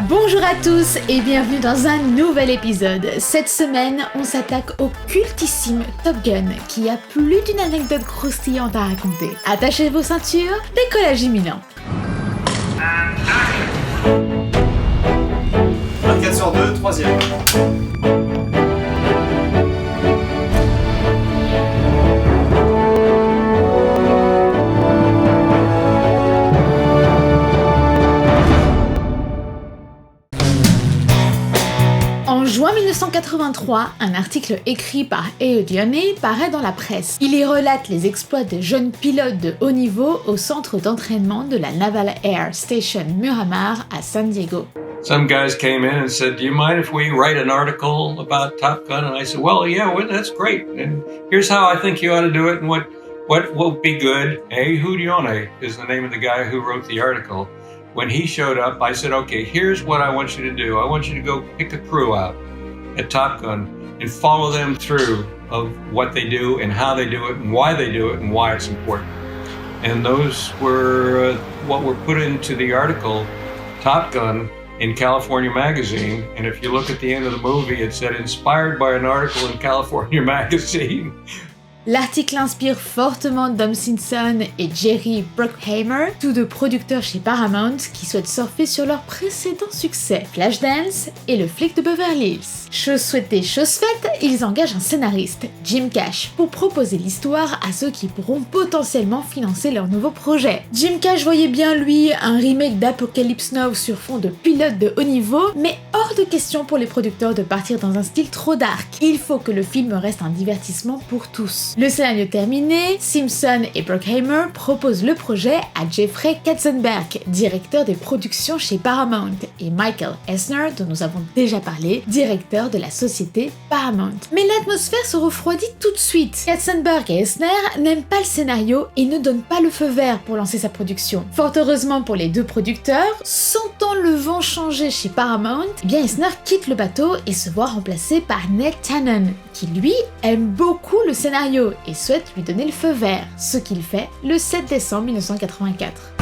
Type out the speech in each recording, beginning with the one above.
Bonjour à tous et bienvenue dans un nouvel épisode. Cette semaine, on s'attaque au cultissime Top Gun qui a plus d'une anecdote croustillante à raconter. Attachez vos ceintures, décollage imminent. 24 sur 2, troisième. En juin 1983, un article écrit par Eodione paraît dans la presse. Il y relate les exploits de jeunes pilotes de haut niveau au centre d'entraînement de la Naval Air Station Miramar à San Diego. Some guys came in and said, "Do you mind if we write an article about Top Gun?" And I said, "Well, that's great. And here's how I think you ought to do it and what will be good." Eodione is the name of the guy who wrote the article. When he showed up, I said, "Okay, here's what I want you to do. I want you to go pick a crew out at Top Gun and follow them through of what they do and how they do it and why it's important." And those were what were put into the article, Top Gun, in California Magazine. And if you look at the end of the movie, it said, "Inspired by an article in California Magazine." L'article inspire fortement Dom Simpson et Jerry Bruckheimer, tous deux producteurs chez Paramount qui souhaitent surfer sur leur précédent succès, Flashdance et Le Flic de Beverly Hills. Chose souhaitée, chose faite, ils engagent un scénariste, Jim Cash, pour proposer l'histoire à ceux qui pourront potentiellement financer leur nouveau projet. Jim Cash voyait bien lui un remake d'Apocalypse Now sur fond de pilote de haut niveau, mais hors de question pour les producteurs de partir dans un style trop dark. Il faut que le film reste un divertissement pour tous. Le scénario terminé, Simpson et Bruckheimer proposent le projet à Jeffrey Katzenberg, directeur des productions chez Paramount, et Michael Eisner, dont nous avons déjà parlé, directeur de la société Paramount. Mais l'atmosphère se refroidit tout de suite. Katzenberg et Eisner n'aiment pas le scénario et ne donnent pas le feu vert pour lancer sa production. Fort heureusement pour les deux producteurs, sentant le vent changer chez Paramount, Eisner quitte le bateau et se voit remplacé par Ned Tannen, qui lui aime beaucoup le scénario et souhaite lui donner le feu vert, ce qu'il fait le 7 décembre 1984.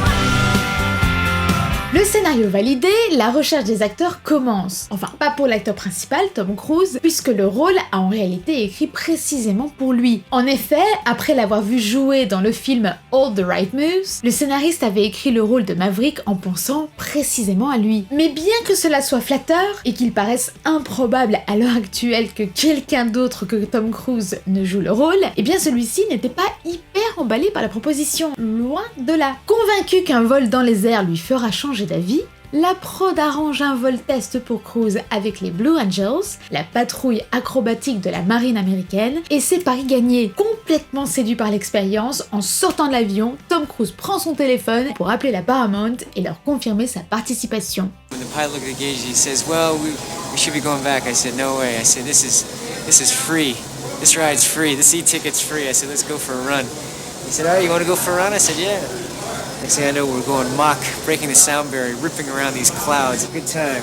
Le scénario validé, la recherche des acteurs commence. Enfin, pas pour l'acteur principal, Tom Cruise, puisque le rôle a en réalité écrit précisément pour lui. En effet, après l'avoir vu jouer dans le film All the Right Moves, le scénariste avait écrit le rôle de Maverick en pensant précisément à lui. Mais bien que cela soit flatteur, et qu'il paraisse improbable à l'heure actuelle que quelqu'un d'autre que Tom Cruise ne joue le rôle, eh bien celui-ci n'était pas hyper emballé par la proposition, loin de là. Convaincu qu'un vol dans les airs lui fera changer d'avis, la prod arrange un vol test pour Cruise avec les Blue Angels, la patrouille acrobatique de la marine américaine, et c'est pari gagné. Complètement séduit par l'expérience, en sortant de l'avion, Tom Cruise prend son téléphone pour appeler la Paramount et leur confirmer sa participation. When the pilot looked at the gauge, he says, "Well, we should be going back." I said, "No way." I said, "This is free. This ride's free. This e-ticket's free." I said, "Let's go for a run." He said, "All right, you want to go for a run?" I said, "Yeah." Next thing I know, we're going Mach, breaking the sound barrier, ripping around these clouds. Good time.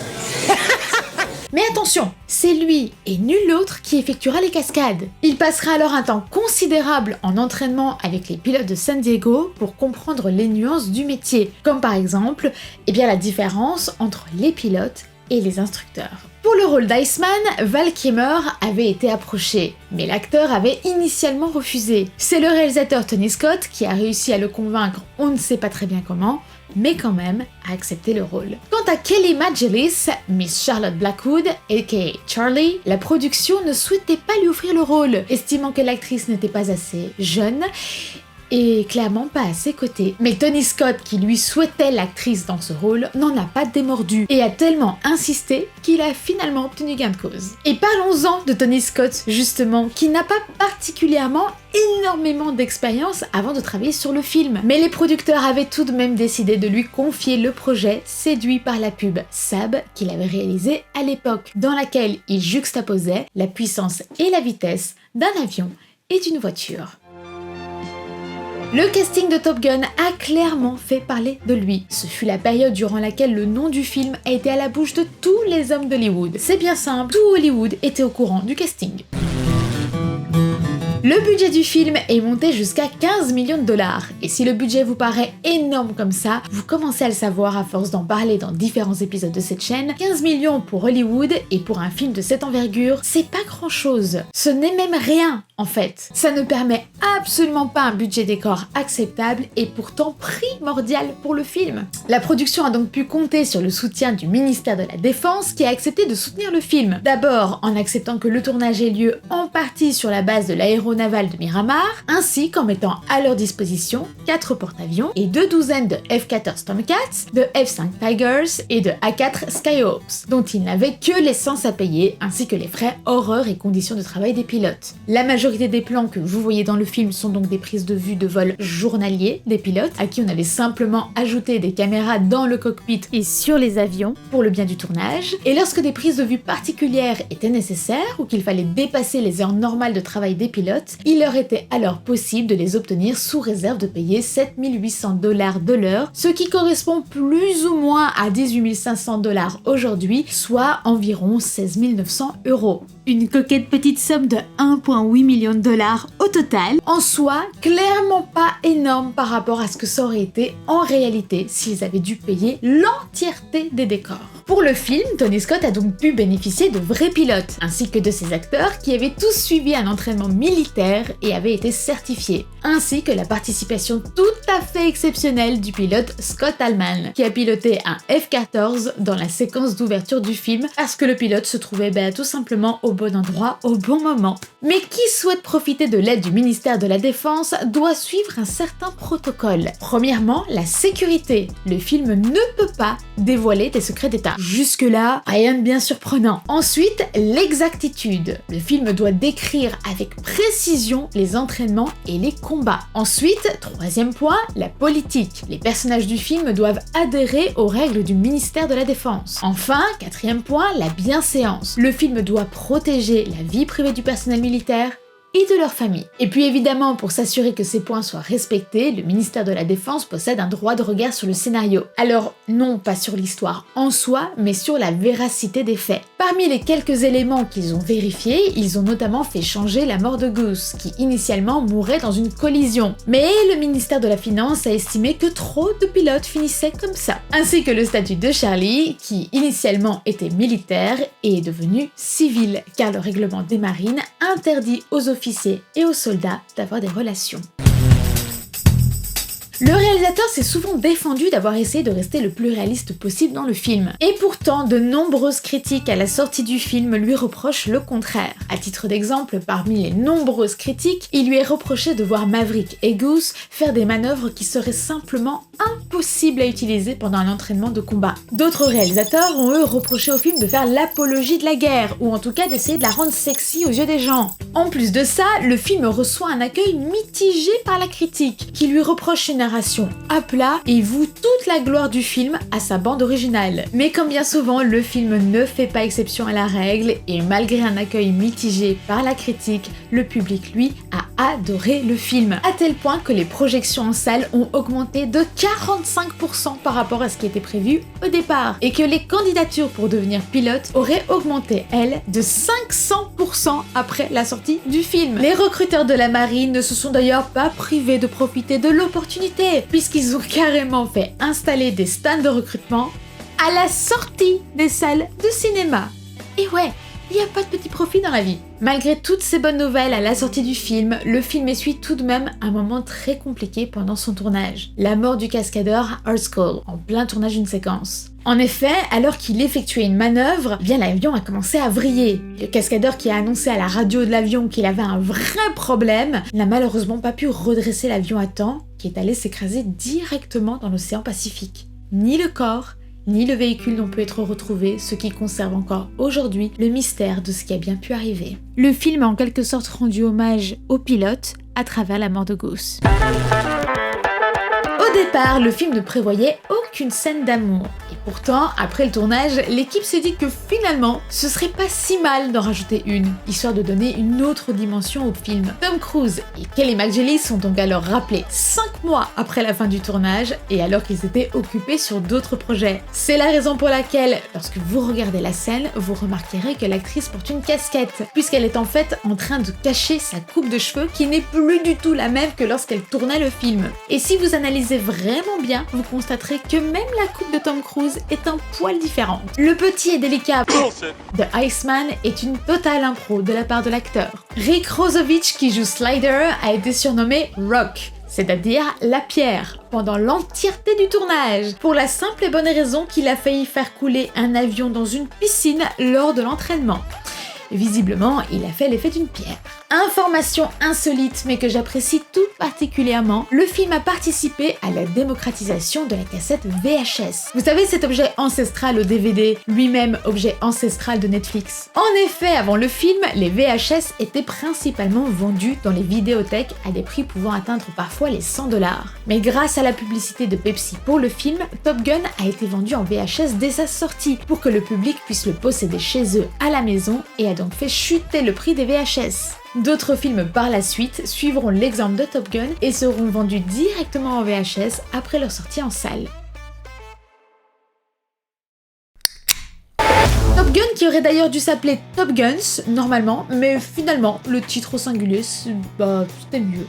Mais attention, c'est lui et nul autre qui effectuera les cascades. Il passera alors un temps considérable en entraînement avec les pilotes de San Diego pour comprendre les nuances du métier, comme par exemple la différence entre les pilotes et les instructeurs. Pour le rôle d'Iceman, Val Kilmer avait été approché, mais l'acteur avait initialement refusé. C'est le réalisateur Tony Scott qui a réussi à le convaincre, on ne sait pas très bien comment, mais quand même à accepter le rôle. Quant à Kelly McGillis, Miss Charlotte Blackwood, aka Charlie, la production ne souhaitait pas lui offrir le rôle, estimant que l'actrice n'était pas assez jeune et clairement pas à ses côtés. Mais Tony Scott, qui lui souhaitait l'actrice dans ce rôle, n'en a pas démordu et a tellement insisté qu'il a finalement obtenu gain de cause. Et parlons-en de Tony Scott, justement, qui n'a pas particulièrement énormément d'expérience avant de travailler sur le film. Mais les producteurs avaient tout de même décidé de lui confier le projet, séduit par la pub Saab qu'il avait réalisée à l'époque, dans laquelle il juxtaposait la puissance et la vitesse d'un avion et d'une voiture. Le casting de Top Gun a clairement fait parler de lui. Ce fut la période durant laquelle le nom du film a été à la bouche de tous les hommes d'Hollywood. C'est bien simple, tout Hollywood était au courant du casting. Le budget du film est monté jusqu'à 15 millions de dollars. Et si le budget vous paraît énorme comme ça, vous commencez à le savoir à force d'en parler dans différents épisodes de cette chaîne. 15 millions pour Hollywood et pour un film de cette envergure, c'est pas grand chose. Ce n'est même rien en fait. Ça ne permet absolument pas un budget décor acceptable et pourtant primordial pour le film. La production a donc pu compter sur le soutien du ministère de la Défense qui a accepté de soutenir le film. D'abord en acceptant que le tournage ait lieu en partie sur la base de l'aéronaval de Miramar, ainsi qu'en mettant à leur disposition 4 porte-avions et 2 douzaines de F-14 Tomcats, de F-5 Tigers et de A-4 Skyhawks, dont ils n'avaient que l'essence à payer, ainsi que les frais, horreurs et conditions de travail des pilotes. La majorité des plans que vous voyez dans le film sont donc des prises de vue de vol journaliers des pilotes, à qui on avait simplement ajouté des caméras dans le cockpit et sur les avions pour le bien du tournage. Et lorsque des prises de vue particulières étaient nécessaires ou qu'il fallait dépasser les heures normales de travail des pilotes, il leur était alors possible de les obtenir sous réserve de payer 7 800 $ de l'heure, ce qui correspond plus ou moins à 18 500 $ aujourd'hui, soit environ 16 900 €. Une coquette petite somme de 1,8 million de dollars au total, en soi clairement pas énorme par rapport à ce que ça aurait été en réalité s'ils avaient dû payer l'entièreté des décors. Pour le film, Tony Scott a donc pu bénéficier de vrais pilotes, ainsi que de ses acteurs qui avaient tous suivi un entraînement militaire et avaient été certifiés, ainsi que la participation tout à fait exceptionnelle du pilote Scott Allman, qui a piloté un F-14 dans la séquence d'ouverture du film, parce que le pilote se trouvait tout simplement au bon endroit au bon moment. Mais qui souhaite profiter de l'aide du ministère de la Défense doit suivre un certain protocole. Premièrement, la sécurité. Le film ne peut pas dévoiler des secrets d'État. Jusque-là, rien de bien surprenant. Ensuite, l'exactitude. Le film doit décrire avec précision les entraînements et les combats. Ensuite, troisième point, la politique. Les personnages du film doivent adhérer aux règles du ministère de la Défense. Enfin, quatrième point, la bienséance. Le film doit protéger la vie privée du personnel militaire et de leur famille. Et puis évidemment, pour s'assurer que ces points soient respectés, le ministère de la Défense possède un droit de regard sur le scénario. Alors, non pas sur l'histoire en soi, mais sur la véracité des faits. Parmi les quelques éléments qu'ils ont vérifiés, ils ont notamment fait changer la mort de Goose, qui initialement mourait dans une collision. Mais le ministère de la Finance a estimé que trop de pilotes finissaient comme ça. Ainsi que le statut de Charlie, qui initialement était militaire et est devenu civil, car le règlement des marines interdit aux officiers et aux soldats d'avoir des relations. Le réalisateur s'est souvent défendu d'avoir essayé de rester le plus réaliste possible dans le film. Et pourtant, de nombreuses critiques à la sortie du film lui reprochent le contraire. À titre d'exemple, parmi les nombreuses critiques, il lui est reproché de voir Maverick et Goose faire des manœuvres qui seraient simplement impossibles à utiliser pendant un entraînement de combat. D'autres réalisateurs ont eux reproché au film de faire l'apologie de la guerre, ou en tout cas d'essayer de la rendre sexy aux yeux des gens. En plus de ça, le film reçoit un accueil mitigé par la critique, qui lui reproche une narration à plat et voue toute la gloire du film à sa bande originale. Mais comme bien souvent, le film ne fait pas exception à la règle et malgré un accueil mitigé par la critique, le public lui a adoré le film, à tel point que les projections en salle ont augmenté de 45% par rapport à ce qui était prévu au départ et que les candidatures pour devenir pilote auraient augmenté, elles, de 500% après la sortie du film. Les recruteurs de la marine ne se sont d'ailleurs pas privés de profiter de l'opportunité puisqu'ils ont carrément fait installer des stands de recrutement à la sortie des salles de cinéma. Et ouais, il n'y a pas de petit profit dans la vie. Malgré toutes ces bonnes nouvelles à la sortie du film, le film essuie tout de même un moment très compliqué pendant son tournage. La mort du cascadeur Earthskull, en plein tournage d'une séquence. En effet, alors qu'il effectuait une manœuvre, l'avion a commencé à vriller. Le cascadeur qui a annoncé à la radio de l'avion qu'il avait un vrai problème n'a malheureusement pas pu redresser l'avion à temps, qui est allé s'écraser directement dans l'océan Pacifique. Ni le corps, ni le véhicule n'ont pu être retrouvés, ce qui conserve encore aujourd'hui le mystère de ce qui a bien pu arriver. Le film a en quelque sorte rendu hommage au pilote à travers la mort de Goose. Au départ, le film ne prévoyait aucun qu'une scène d'amour. Et pourtant, après le tournage, l'équipe s'est dit que finalement, ce serait pas si mal d'en rajouter une, histoire de donner une autre dimension au film. Tom Cruise et Kelly McGillis sont donc alors rappelés 5 mois après la fin du tournage et alors qu'ils étaient occupés sur d'autres projets. C'est la raison pour laquelle, lorsque vous regardez la scène, vous remarquerez que l'actrice porte une casquette, puisqu'elle est en fait en train de cacher sa coupe de cheveux qui n'est plus du tout la même que lorsqu'elle tournait le film. Et si vous analysez vraiment bien, vous constaterez que même la coupe de Tom Cruise est un poil différente. Le petit et délicat de Iceman est une totale impro de la part de l'acteur. Rick Rosovich, qui joue Slider, a été surnommé Rock, c'est-à-dire la pierre, pendant l'entièreté du tournage, pour la simple et bonne raison qu'il a failli faire couler un avion dans une piscine lors de l'entraînement. Visiblement, il a fait l'effet d'une pierre. Information insolite mais que j'apprécie tout particulièrement, le film a participé à la démocratisation de la cassette VHS. Vous savez, cet objet ancestral au DVD, lui-même objet ancestral de Netflix. En effet, avant le film, les VHS étaient principalement vendus dans les vidéothèques à des prix pouvant atteindre parfois les 100 $. Mais grâce à la publicité de Pepsi pour le film, Top Gun a été vendu en VHS dès sa sortie pour que le public puisse le posséder chez eux à la maison et a donc fait chuter le prix des VHS. D'autres films par la suite suivront l'exemple de Top Gun et seront vendus directement en VHS après leur sortie en salle. Top Gun qui aurait d'ailleurs dû s'appeler Top Guns normalement, mais finalement le titre au singulier c'était mieux.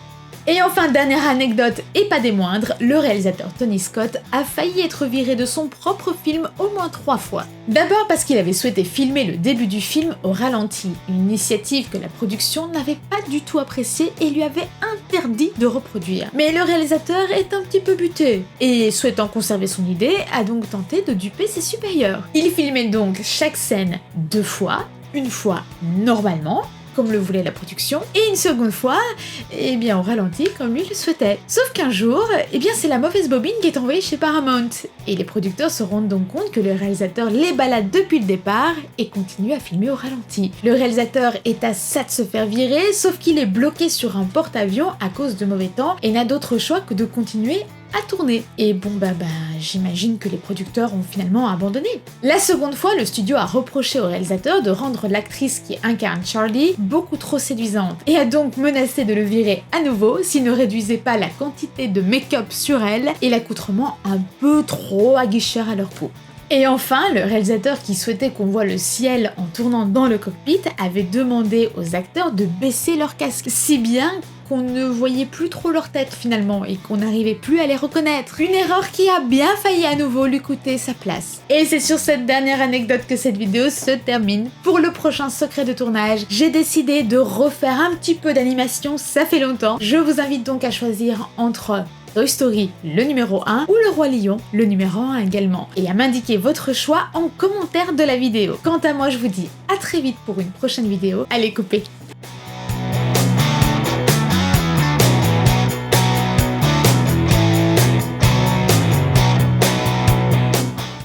Et enfin, dernière anecdote et pas des moindres, le réalisateur Tony Scott a failli être viré de son propre film au moins 3 fois. D'abord parce qu'il avait souhaité filmer le début du film au ralenti, une initiative que la production n'avait pas du tout appréciée et lui avait interdit de reproduire. Mais le réalisateur est un petit peu buté, et souhaitant conserver son idée, a donc tenté de duper ses supérieurs. Il filmait donc chaque scène 2 fois, une fois normalement, comme le voulait la production, et une seconde fois, au ralenti comme lui le souhaitait. Sauf qu'un jour, c'est la mauvaise bobine qui est envoyée chez Paramount, et les producteurs se rendent donc compte que le réalisateur les balade depuis le départ et continue à filmer au ralenti. Le réalisateur est à ça de se faire virer, sauf qu'il est bloqué sur un porte-avions à cause de mauvais temps et n'a d'autre choix que de continuer à tourner. Et j'imagine que les producteurs ont finalement abandonné. La seconde fois, le studio a reproché au réalisateur de rendre l'actrice qui incarne Charlie beaucoup trop séduisante et a donc menacé de le virer à nouveau s'il ne réduisait pas la quantité de make-up sur elle et l'accoutrement un peu trop aguicheur à leur peau. Et enfin, le réalisateur qui souhaitait qu'on voit le ciel en tournant dans le cockpit avait demandé aux acteurs de baisser leur casque, si bien qu'on ne voyait plus trop leur tête finalement et qu'on n'arrivait plus à les reconnaître. Une erreur qui a bien failli à nouveau lui coûter sa place. Et c'est sur cette dernière anecdote que cette vidéo se termine. Pour le prochain secret de tournage, j'ai décidé de refaire un petit peu d'animation, ça fait longtemps. Je vous invite donc à choisir entre Toy Story, le numéro 1, ou Le Roi Lion, le numéro 1 également, et à m'indiquer votre choix en commentaire de la vidéo. Quant à moi, je vous dis à très vite pour une prochaine vidéo. Allez, coupez!